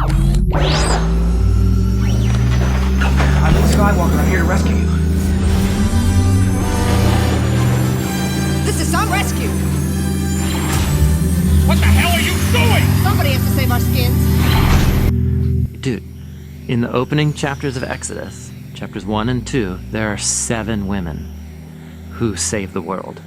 I'm Luke Skywalker. I'm here to rescue you. This is some rescue. What the hell are you doing? Somebody has to save our skins. Dude, in the opening chapters of Exodus, chapters 1 and 2, there are 7 women who save the world.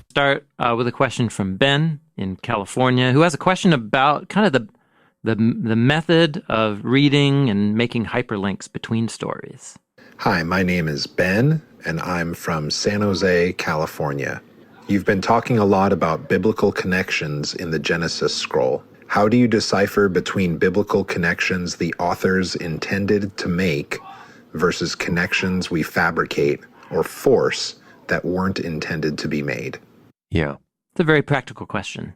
Start with a question from Ben in California, who has a question about kind of the method of reading and making hyperlinks between stories. Hi, my name is Ben, and I'm from San Jose, California. You've been talking a lot about biblical connections in the Genesis scroll. How do you decipher between biblical connections the authors intended to make versus connections we fabricate or force that weren't intended to be made? Yeah. It's a very practical question.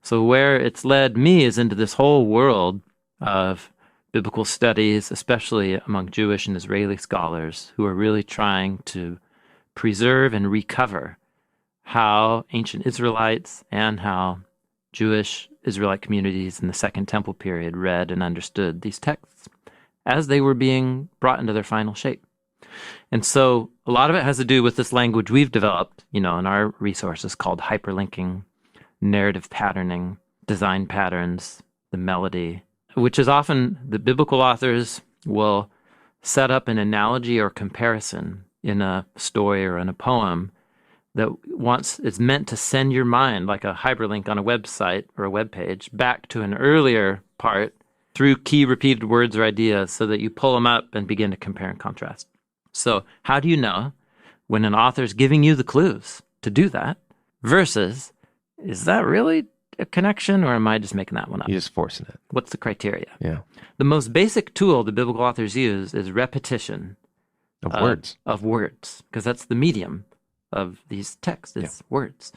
So where it's led me is into this whole world of biblical studies, especially among Jewish and Israeli scholars who are really trying to preserve and recover how ancient Israelites and how Jewish Israelite communities in the Second Temple period read and understood these texts as they were being brought into their final shape. And so a lot of it has to do with this language we've developed, in our resources called hyperlinking, narrative patterning, design patterns, the melody, which is often the biblical authors will set up an analogy or comparison in a story or in a poem that is meant to send your mind, like a hyperlink on a website or a web page, back to an earlier part through key repeated words or ideas so that you pull them up and begin to compare and contrast. So how do you know when an author's giving you the clues to do that versus, is that really a connection or am I just making that one up? You're just forcing it. What's the criteria? Yeah. The most basic tool the biblical authors use is repetition Of words. Of words, because that's the medium of these texts. It's words.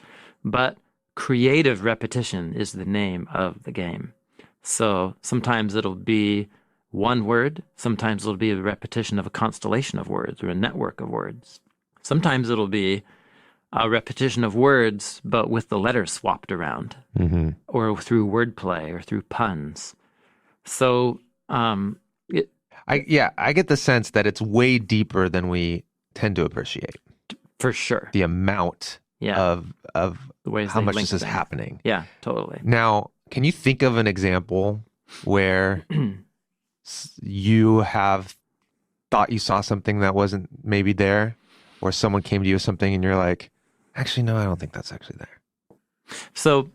But creative repetition is the name of the game. So sometimes it'll be one word. Sometimes it'll be a repetition of a constellation of words or a network of words. Sometimes it'll be a repetition of words, but with the letters swapped around, or through wordplay or through puns. So, I get the sense that it's way deeper than we tend to appreciate. For sure. The amount of the ways how they much link this is things. happening. Yeah, totally. Now, can you think of an example where you have thought you saw something that wasn't maybe there, or someone came to you with something and you're like, actually, no, I don't think that's actually there? So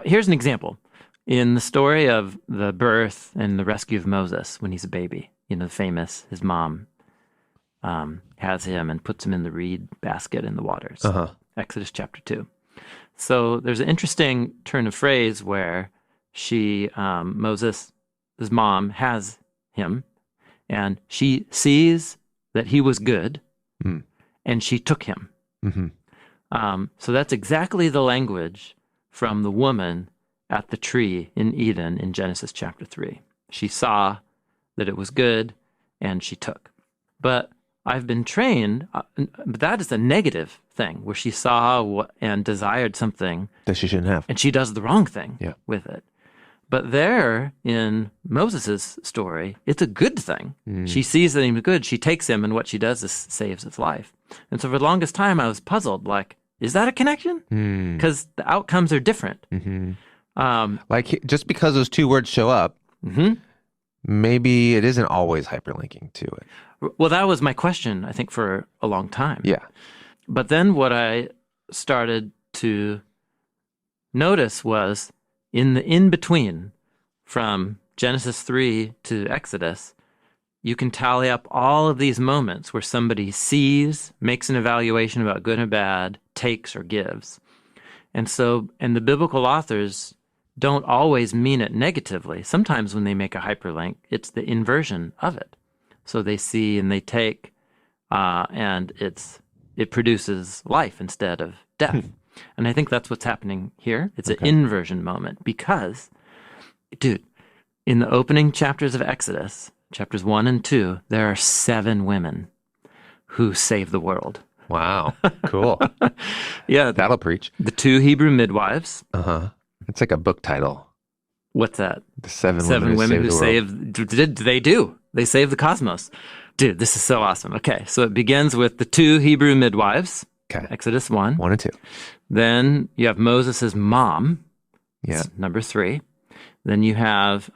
here's an example. In the story of the birth and the rescue of Moses when he's a baby, famous, his mom has him and puts him in the reed basket in the waters. Exodus chapter 2. So there's an interesting turn of phrase where Moses' mom has him and she sees that he was good and she took him. So that's exactly the language from the woman at the tree in Eden in Genesis chapter 3. She saw that it was good and she took. But I've been trained, that is a negative thing, where she saw and desired something that she shouldn't have. And she does the wrong thing with it. But there, in Moses' story, it's a good thing. She sees that he was good, she takes him, and what she does is saves his life. And so for the longest time, I was puzzled, like, is that a connection? Because the outcomes are different. Like, just because those two words show up, maybe it isn't always hyperlinking to it. Well, that was my question, I think, for a long time. Yeah. But then what I started to notice was in the in-between from Genesis 3 to Exodus, you can tally up all of these moments where somebody sees, makes an evaluation about good and bad, takes or gives. And the biblical authors don't always mean it negatively. Sometimes when they make a hyperlink, it's the inversion of it. So they see and they take, and it produces life instead of death. And I think that's what's happening here. It's an inversion moment because, dude, in the opening chapters of Exodus, chapters 1 and 2, there are 7 women who save the world. Wow. Cool. Yeah, That'll preach. the 2 Hebrew midwives. Uh-huh. It's like a book title. What's that? The seven 7 women who the world. saved. They saved the cosmos. Dude, this is so awesome. Okay, so it begins with the 2 Hebrew midwives. Okay. Exodus 1. 1 and 2. Then you have Moses' mom. Yeah. That's number 3. Then you have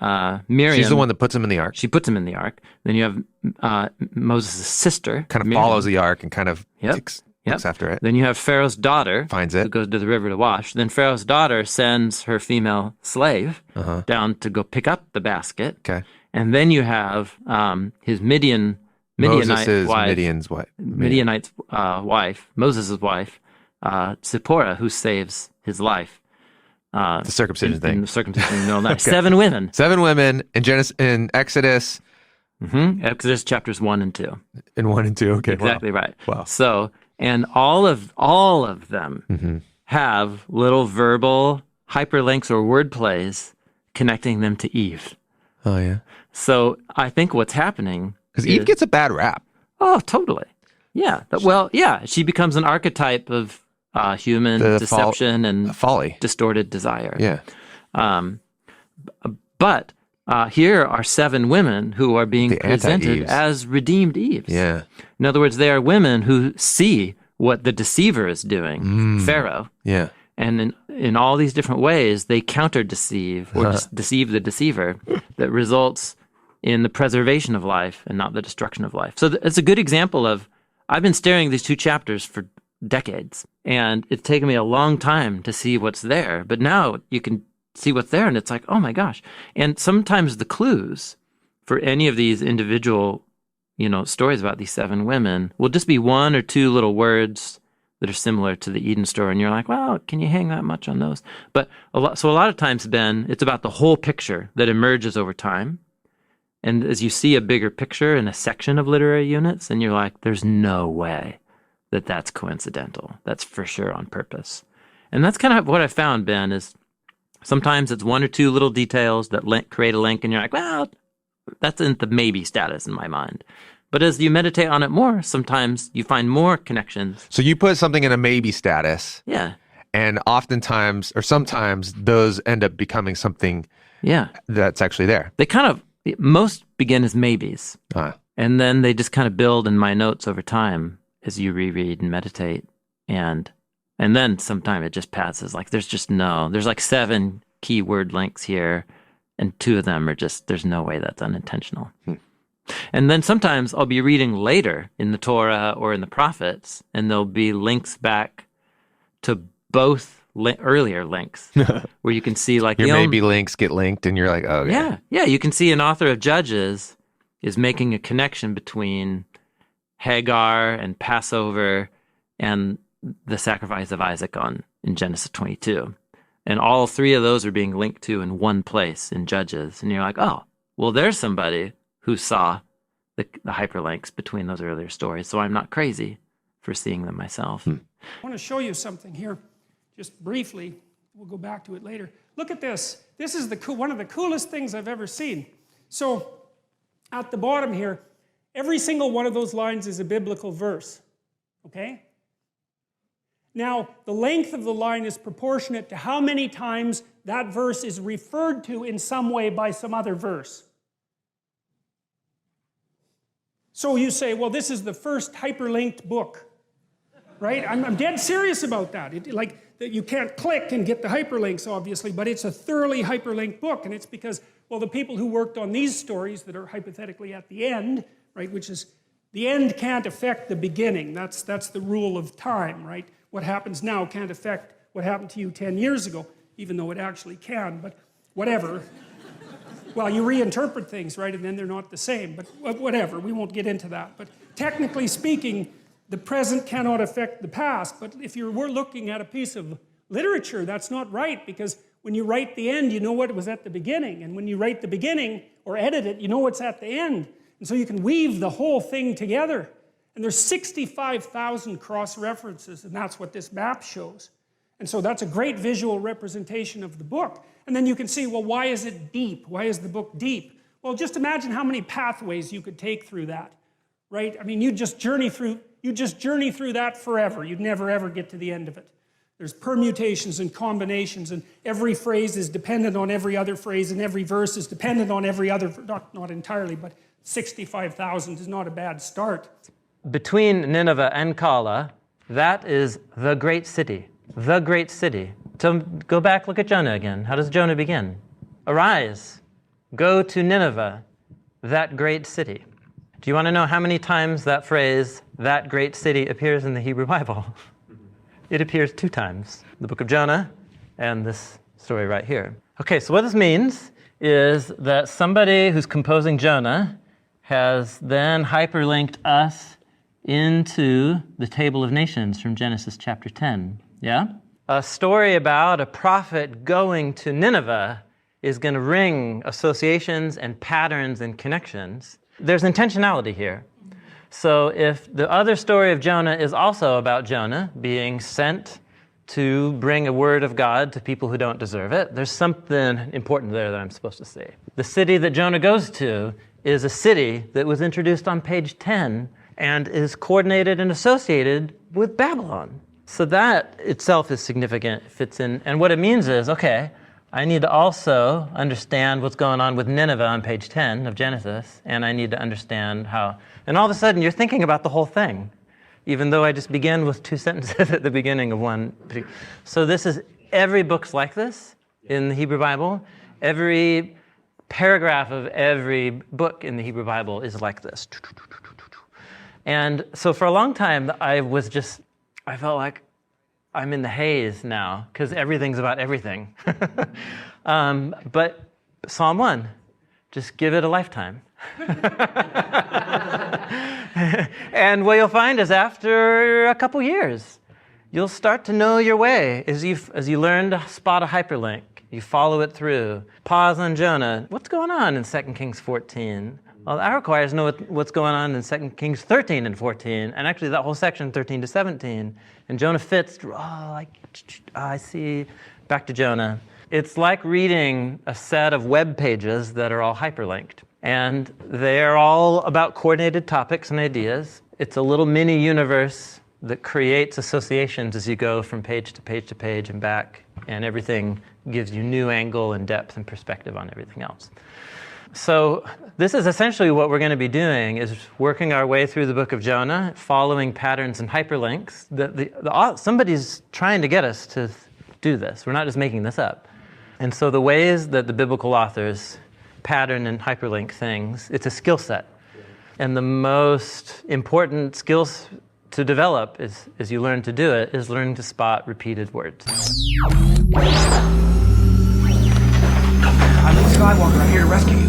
Miriam. She's the one that puts him in the ark. She puts him in the ark. Then you have Moses' sister. Kind of Miriam. follows the ark and kind of Yep. looks after it. Then you have Pharaoh's daughter. Finds Who it. goes to the river to wash. Then Pharaoh's daughter sends her female slave down to go pick up the basket. Okay. And then you have his Midianite Moses' wife. Midian's wife. Midianite's wife, Moses' wife, Zipporah, who saves his life. The circumcision in thing. the circumcision in the middle of the night. 7 women. 7 women in Exodus. Exodus chapters 1 and 2. In 1 and 2. Okay. Exactly wow. right. Wow. So, and all of them have little verbal hyperlinks or word plays connecting them to Eve. Oh, yeah. So I think what's happening Because Eve gets a bad rap. Oh, totally. Yeah. Well, yeah. She becomes an archetype of human deception and folly, distorted desire. Yeah. But here are 7 women who are being The presented anti-Eves. as redeemed Eves. Yeah. In other words, they are women who see what the deceiver is doing, Pharaoh. Yeah. And in all these different ways, they counter-deceive or deceive the deceiver that results in the preservation of life and not the destruction of life. So it's a good example of, I've been staring at these 2 chapters for decades, and it's taken me a long time to see what's there. But now you can see what's there, and it's like, oh my gosh. And sometimes the clues for any of these individual, stories about these 7 women will just be 1 or 2 little words that are similar to the Eden story, and you're like, well, can you hang that much on those? But a lot of times, Ben, it's about the whole picture that emerges over time. And as you see a bigger picture in a section of literary units, and you're like, there's no way that that's coincidental. That's for sure on purpose. And that's kind of what I found, Ben, is sometimes it's 1 or 2 little details that create a link, and you're like, well, that's in the maybe status in my mind. But as you meditate on it more, sometimes you find more connections. So you put something in a maybe status. Yeah. And oftentimes, or sometimes, those end up becoming something that's actually there. They kind of, most begin as maybes. And then they just kind of build in my notes over time as you reread and meditate. And then sometime it just passes. Like there's like 7 keyword links here, and 2 of them are just, there's no way that's unintentional. And then sometimes I'll be reading later in the Torah or in the prophets, and there'll be links back to both earlier links where you can see like your maybe links get linked, and you're like, oh, okay. Yeah. You can see an author of Judges is making a connection between Hagar and Passover and the sacrifice of Isaac in Genesis 22. And all 3 of those are being linked to in one place in Judges. And you're like, oh, well, there's somebody who saw the hyperlinks between those earlier stories. So I'm not crazy for seeing them myself. I want to show you something here, just briefly. We'll go back to it later. Look at this. This is one of the coolest things I've ever seen. So at the bottom here, every single one of those lines is a biblical verse, okay? Now, the length of the line is proportionate to how many times that verse is referred to in some way by some other verse. So you say, well, this is the first hyperlinked book, right? I'm dead serious about that. You can't click and get the hyperlinks, obviously, but it's a thoroughly hyperlinked book, and it's because, well, the people who worked on these stories that are hypothetically at the end, right, which is, the end can't affect the beginning. That's the rule of time, right? What happens now can't affect what happened to you 10 years ago, even though it actually can, but whatever. Well, you reinterpret things, right, and then they're not the same, but whatever, we won't get into that. But technically speaking, the present cannot affect the past, but if we're looking at a piece of literature, that's not right, because when you write the end, you know what was at the beginning, and when you write the beginning, or edit it, you know what's at the end. And so you can weave the whole thing together. And there's 65,000 cross-references, and that's what this map shows. And so that's a great visual representation of the book. And then you can see, well, why is it deep? Why is the book deep? Well, just imagine how many pathways you could take through that, right? I mean, you just journey through you just journey through that forever. You'd never ever get to the end of it. There's permutations and combinations, and every phrase is dependent on every other phrase, and every verse is dependent on every other, not entirely, but 65,000 is not a bad start. Between Nineveh and Kala, that is the great city. The great city. So go back, look at Jonah again. How does Jonah begin? Arise, go to Nineveh, that great city. Do you want to know how many times that phrase, that great city, appears in the Hebrew Bible? It appears 2 times. The book of Jonah and this story right here. Okay, so what this means is that somebody who's composing Jonah has then hyperlinked us into the Table of Nations from Genesis chapter 10. Yeah? A story about a prophet going to Nineveh is going to ring associations and patterns and connections. There's intentionality here. So if the other story of Jonah is also about Jonah being sent to bring a word of God to people who don't deserve it, there's something important there that I'm supposed to say. The city that Jonah goes to is a city that was introduced on page 10 and is coordinated and associated with Babylon. So that itself is significant, fits in. And what it means is, okay, I need to also understand what's going on with Nineveh on page 10 of Genesis, and I need to understand how, and all of a sudden you're thinking about the whole thing, even though I just began with 2 sentences at the beginning of one. So this is, every book's like this in the Hebrew Bible. Every paragraph of every book in the Hebrew Bible is like this. And so for a long time, I felt like I'm in the haze now, because everything's about everything. But Psalm 1, just give it a lifetime. And what you'll find is after a couple years, you'll start to know your way as you learn to spot a hyperlink. You follow it through. Pause on Jonah. What's going on in 2 Kings 14? Well, that requires to know what's going on in 2 Kings 13 and 14, and actually that whole section, 13 to 17. And Jonah fits, I see, back to Jonah. It's like reading a set of web pages that are all hyperlinked. And they're all about coordinated topics and ideas. It's a little mini universe that creates associations as you go from page to page to page and back, and everything gives you new angle and depth and perspective on everything else. So this is essentially what we're going to be doing, is working our way through the book of Jonah, following patterns and hyperlinks. Somebody's trying to get us to do this. We're not just making this up. And so the ways that the biblical authors pattern and hyperlink things, it's a skill set. And the most important skills to develop is, as you learn to do it, is learning to spot repeated words. I'm Luke Skywalker. I'm here to rescue you.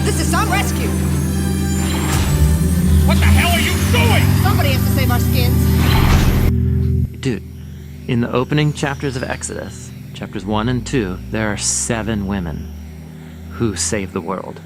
This is some rescue. What the hell are you doing? Somebody has to save our skins. Dude, in the opening chapters of Exodus, chapters 1 and 2, there are 7 women who save the world.